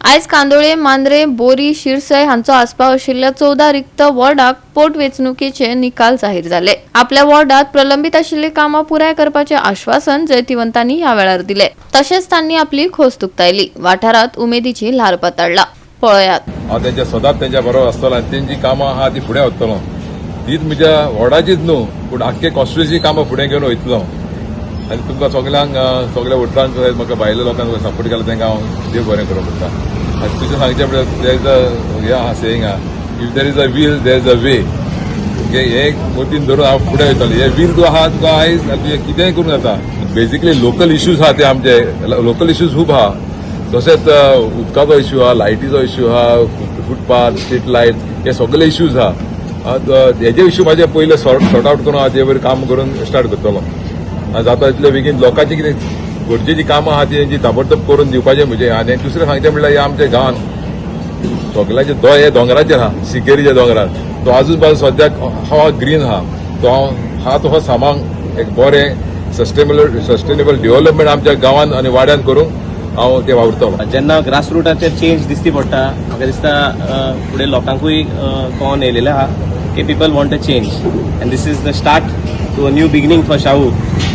आयज कांदोळे, मांद्रे, बोरी, शिरसय हांचो आस्पाव आशिल्ल्या 14 रिक्त वॉर्डाक पोटवेंचणुकेचे निकाल जाहीर जाले। आपल्या वॉर्डात प्रलंबित आशिल्ली कामां पुराय करपाचे आश्वासन जैतिवंतांनी ह्या वेळार दिले। तशेंच तांणी आपली खोस उक्तायली। वाठारात उमेदीची ल्हार पातळ्ळा। पळयात। हांव तेंच्या सदांच तेंच्या बरोबर आसतलो आनी तेंची कामां आहा ती फुडें वतलो। तीच म्हज्या वॉर्डाचीच न्हू पूण आख्खे कॉन्स्टिट्युएन्सी कामां फुडें घेवन वयतलो। आनी तुमकां सगळ्यांक सगळ्या वोटरांक म्हाका भायल्या लोकांक सपोर्ट केला तेंकां हांव देव बरें करूं म्हणटा। आनी तुजें सांगचे म्हळ्यार देर इज अ हें आहा सेयींग आहा, if there is a will there is a way. हे मोतीन धरून हांव फुडें वयतलो। हे वील तूं आहा तुका आयज तुवें कितेंय करूंक जाता। बेसिकली लोकल इश्यूज आहा ते आमचे लोकल इश्यूज खूब आहा। तशेंच उदकाचो इश्यू आहा, लायटीचो इश्यू आहा, फुटपाथ, स्ट्रीट लायट हे सगळे इश्यूज आहा। हेजे इश्यू म्हाजे पयले सॉर्ट आउट करून हांव ते काम करून स्टार्ट करतलो। जाता तितले बेगीन लोकांची कितें गरजेची कामां आहा ती ताबडतोब करून दिवपाचें म्हजें। आनी दुसरें सांगचें म्हणल्यार ह्या आमच्या गांवांत सगळ्याचे हे दोंगराचेर आहा, सिकेरीच्या दोंगरार तो आजून पासून सद्याक हो ग्रीन आहा। तो हांव तो सामांग एक बरें सस्टेनेबल डेव्हलपमेंट आमच्या गांवांत आनी वाड्यान करूंक हांव ते वावुरतलो। जेन्ना ग्रासरूटाचेर चेंज दिसती पडटा म्हाका दिसता फुडें लोकांकूय कळोन येयलेलें आहा की people want a change and this is the start to a new beginning for Shahu.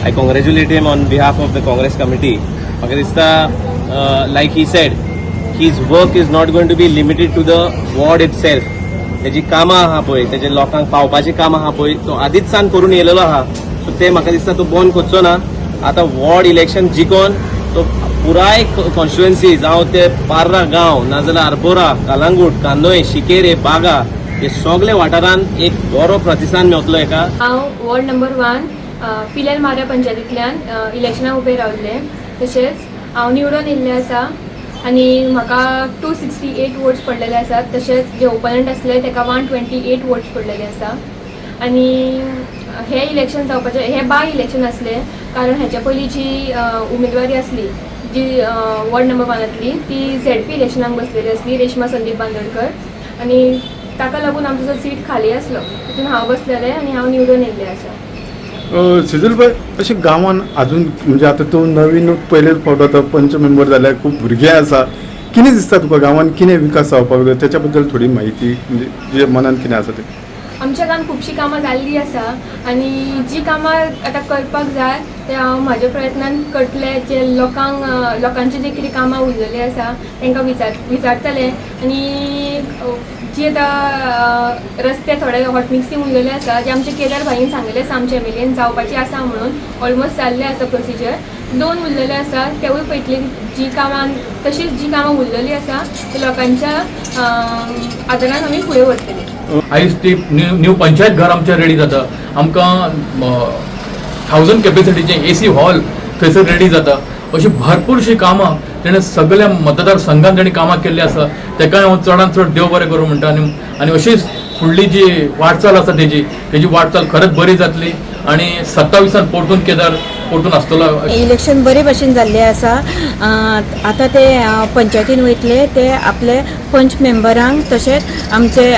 I congratulate him on behalf of the Congress committee. म्हाका दिसता like he said, his work is not going to be limited to the ward itself. तेजी कामां आहा पळय, तेजे लोकांक पावपाची कामां आहा पळय, तो आदींच सान करून येयलेलो आहा। सो ते म्हाका दिसता तो बंद करचो ना। आतां वॉर्ड इलेक्शन जिखोन तो पुराय कॉन्स्टिट्युएन्सी जावं ते पार्रा गांव नाजाल्यार आरपोरा, कालांगूट, कांदोळे, शिकेरे, बागा हे सगळे वाठारांत एक बरो प्रतिसाद मेळटलो हेका। हांव वॉर्ड नंबर 1 पिलेल मार्या पंचायतींतल्यान इलेक्शनाक उबे रावल्ले। तशेंच हांव निवडून येयल्लें आसा आनी म्हाका 268 वोट्स पडलेले आसात। तशेंच जे ओपोनंट आसले ताका 128 वोट्स पडलेले आसा। आनी हे इलेक्शन जावपाचें हे बाय इलेक्शन आसले कारण हेच्या पयलीं जी उमेदवारी आसली जी वॉर्ड नंबर 1तली ती ZP इलेक्शनाक बसलेली आसली, रेश्मा संदीप बांदोडकर। आनी ताका लागून आमचो जो सीट खाली आसलो तितून हांव बसलेलें आनी हांव निवडून येयल्लें आसा। सिजल भाई अशें गांवांत अजून म्हणजे आतां तूं नवीन पयलेच फावट आतां पंच मेंबर जाल्यार खूब भुरगे आसा, कितें दिसता तुका गांवांत कितें विकास जावपाक जाय त्याच्या बद्दल थोडी म्हायती म्हणजे तुज्या मनान कितें आसा तें? आमच्या गांवांत खुबशीं कामां जाल्लीं आसा आनी जी कामां आतां करपाक जाय ते हांव म्हाज्या प्रयत्नान करतलें। जे लोकांचे जे कितें कामां उरलेलीं आसा तांकां विचारतलें आनी जी आतां रस्ते थोडे हॉट मिक्सिंग उरलेले आसा जे आमचे केदार भाईन सांगलेलें आसा आमच्या एमएलएन जावपाची आसा म्हणून ऑलमोस्ट जाल्लें आसा प्रोसिजर। 2 उरलेले आसा तेवूय पयतली जी कामां तशीच जी कामां उरलेलीं आसा ते लोकांच्या आदारान आमी फुडें व्हरतलीं। आयज ती न्यू पंचायत घर आमच्या रेडी जाता। आमकां 1000 कॅपेसिटीचे AC हॉल थंयसर रेडी जाता। अशी भरपूरशी कामां तेणें सगळ्या मतदार संघान तेणी कामां केल्ली आसा। तेकाय हांव चडांत चड देव बरें करूं म्हणटा आनी अशीच फुडली जी वाटचाल आसा तेजी वाटचाल खरेंच बरी जातली आनी 27 परतून केदार परतून आसतलो। इलेक्शन बरे भशेन जाल्लें आसा। आतां ते पंचायतीन वयतले ते आपले पंच मेंबरांक तशेंच आमचे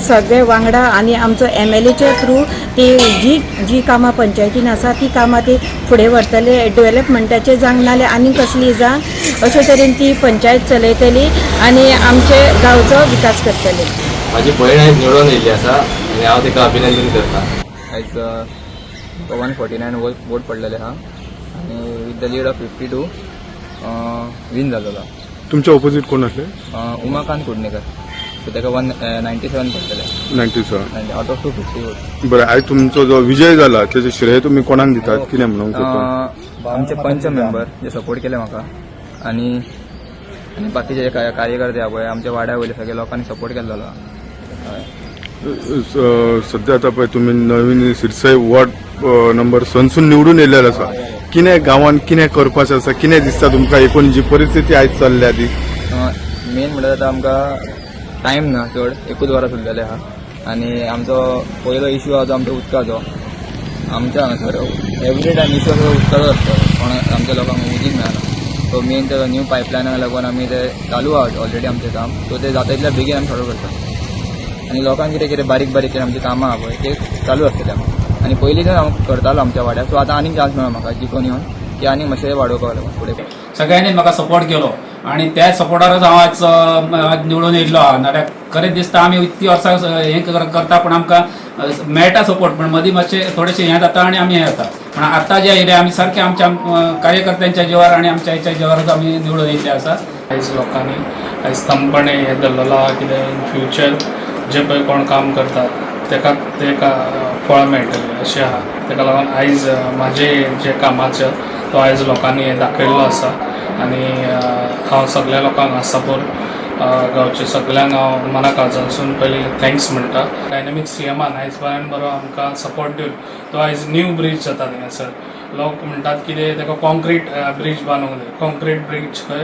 सगळे वांगडा आनी आमचो MLAच्या थ्रू ती जी कामां पंचायतीन आसा ती कामां ती फुडें व्हरतले। डेव्हलपमेंटाचे जावं नाल्यार आनी कसली जावं अशे तरेन ती पंचायत चलयतली आनी आमचे गांवचो विकास करतली। माझी भयण आयज निवडून येयल्ली आसा आनी हांव तिका अभिनंदन करता। आयज 149 वोट पडलेले आहा आनी with the lead of 52 win जालेलो। तुमच्या ऑपोजिट कोण आसले? उमाकांत कुडणेकर, सो ताका 197 पडलेले। 97 आउट ऑफ 250 वोट। बरें, आयज तुमचो जो विजय जाला त्याचे श्रेय तुम्ही कोणाक दितात, कितें म्हणून? आमचे पंच मेंबर जे सपोर्ट केले म्हाका आनी बाकीचे जे कार्यकर्ते आहा पळय आमच्या वाड्या वयले सगळे लोकांनी सपोर्ट केल्लो। सध्या आता पळय तुम्ही नवीन सिरसय वॉर्ड नंबर 7 निवडून येयलेले आसा, कितें गांवांत कितें करपाचें आसा, कितें दिसता तुमकां एकूण जी परिस्थिती आयज चल्ल्या ती? मेन म्हणल्यार आतां आमकां टायम ना चड, 1 वरां उरलेलें आहा आनी आमचो पयलो इश्यू आहा तो आमच्या उदकाचो। आमच्या हांगासर एवरी टायम इश्यू उदकाचो आसता, कोणाक आमच्या लोकांक उदीक मेळना। सो मेन ते न्यू पायपलायनाक लागून आमी ते चालू आहा ऑलरेडी आमचें काम, सो ते जाता तितल्या बेगीन आमी सॉल्व करता आनी लोकांक कितें बारीक कितें आमची कामां आहा पळय ते चालू आसतलें आमकां आनी पयलींच हांव करतालो आमच्या वाड्याक। सो आतां आनीक चान्स मेळ्ळो म्हाका जिखून येवन की आनीक मातशें वाडोवपाक लागून फुडें। सगळ्यांनी म्हाका सपोर्ट केलो आणि त्या सपोर्टारच हांव आज निवडून येयल्लो आहा. नाल्यार खरें दिसता आमी इतकी वर्सां हें करता पूण आमकां मेळटा सपोर्ट, पण मदीं मातशें थोडेशें हें जाता आनी आमी हें जाता. पण आतां जे येयले आमी सारके आमच्या कार्यकर्त्यांच्या जिवार आनी आमच्या हेच्या जिवारच आमी निवडून येयल्ले आसा. आयज लोकांनी आयज खंतपणे हें धरलेलो आहा कितें इन फ्युचर जे पळय कोण काम करतात तेका फळ मेळटलें अशें आहा. तेका लागून आयज म्हाजें जे कामाचें तो आयज लोकांनी हें दाखयल्लो आसा आनी हांव सगळ्या लोकांक आसापूर गांवच्या सगळ्यांक हांव मनाक आजून पयलीं थँक्स म्हणटा. डायनॅमीक सीएमान आयज पर्यंत बरो आमकां सपोर्ट दिवन तो आयज न्यू ब्रीज जाता थिंगासर. लोक म्हणटात कितें तेका कॉन्क्रीट ब्रीज बांदूंक जाय. कॉन्क्रीट ब्रीज खंय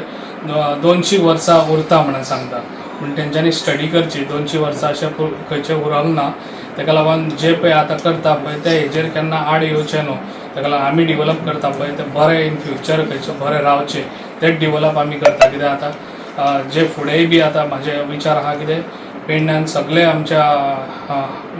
200 वर्सां उरता म्हणून सांगता, पूण तेंच्यांनी स्टडी करची 200 वर्सां अशें खंयचें उरोंक ना. तेका लागून जे पळय आतां करता पळय ते हेजेर केन्ना आड येवचें न्हू. तेका लागून आमी डिवेलप करता पळय ते बरें इन फ्युचर खंयचें बरें रावचें तें डिवेलप आमी करता. कित्याक आतां जे फुडेंय बी आतां म्हाजे विचार आहा कितें पेडण्यान सगळे आमच्या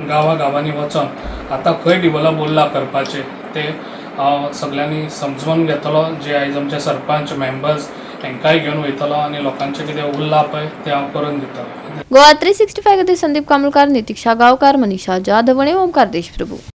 गांवांनी वचोन आतां खंय डिवेलप उरला करपाचें तें हांव सगळ्यांनी समजून घेतलो. जे आयज आमचे सरपंच मेंबर्स तांकांय घेवन वयतलो आनी लोकांचें कितें उरलां पळय तें हांव करून दितलो. गोवा 365 खातीर संदीप कामुलकार, नितीक्षा गांवकार, मनीषा जाधव आनी ओमकार देशप्रभू.